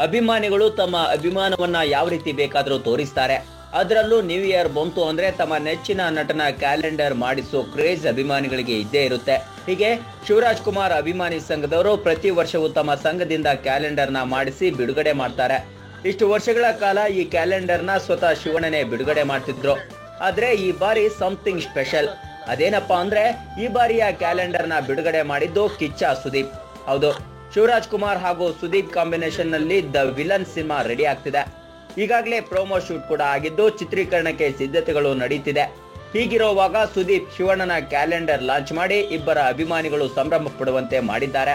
ಅಭಿಮಾನಿಗಳು ತಮ್ಮ ಅಭಿಮಾನವನ್ನ ಯಾವ ರೀತಿ ಬೇಕಾದರೂ ತೋರಿಸ್ತಾರೆ. ಅದರಲ್ಲೂ ನ್ಯೂ ಇಯರ್ ಬಂತು ಅಂದ್ರೆ ತಮ್ಮ ನೆಚ್ಚಿನ ನಟನ ಕ್ಯಾಲೆಂಡರ್ ಮಾಡಿಸೋ ಕ್ರೇಜ್ ಅಭಿಮಾನಿಗಳಿಗೆ ಇದ್ದೇ ಇರುತ್ತೆ. ಹೀಗೆ ಶಿವರಾಜ್ ಕುಮಾರ್ ಅಭಿಮಾನಿ ಸಂಘದವರು ಪ್ರತಿ ವರ್ಷವೂ ತಮ್ಮ ಸಂಘದಿಂದ ಕ್ಯಾಲೆಂಡರ್ನ ಮಾಡಿಸಿ ಬಿಡುಗಡೆ ಮಾಡ್ತಾರೆ. ಇಷ್ಟು ವರ್ಷಗಳ ಕಾಲ ಈ ಕ್ಯಾಲೆಂಡರ್ನ ಸ್ವತಃ ಶಿವಣ್ಣನೇ ಬಿಡುಗಡೆ ಮಾಡ್ತಿದ್ರು. ಆದ್ರೆ ಈ ಬಾರಿ ಸಮಥಿಂಗ್ ಸ್ಪೆಷಲ್. ಅದೇನಪ್ಪಾ ಅಂದ್ರೆ ಈ ಬಾರಿಯ ಕ್ಯಾಲೆಂಡರ್ನ ಬಿಡುಗಡೆ ಮಾಡಿದ್ದು ಕಿಚ್ಚ ಸುದೀಪ್. ಹೌದು, ಶಿವರಾಜ್ ಕುಮಾರ್ ಹಾಗೂ ಸುದೀಪ್ ಕಾಂಬಿನೇಷನ್ ನಲ್ಲಿ ದ ವಿಲನ್ ಸಿನಿಮಾ ರೆಡಿ ಆಗ್ತಿದೆ. ಈಗಾಗಲೇ ಪ್ರೋಮೋ ಶೂಟ್ ಕೂಡ ಆಗಿದ್ದು ಚಿತ್ರೀಕರಣಕ್ಕೆ ಸಿದ್ಧತೆಗಳು ನಡೀತಿದೆ. ಹೀಗಿರುವಾಗ ಸುದೀಪ್ ಶಿವಣ್ಣನ ಕ್ಯಾಲೆಂಡರ್ ಲಾಂಚ್ ಮಾಡಿ ಇಬ್ಬರ ಅಭಿಮಾನಿಗಳು ಸಂಭ್ರಮ ಪಡುವಂತೆ ಮಾಡಿದ್ದಾರೆ.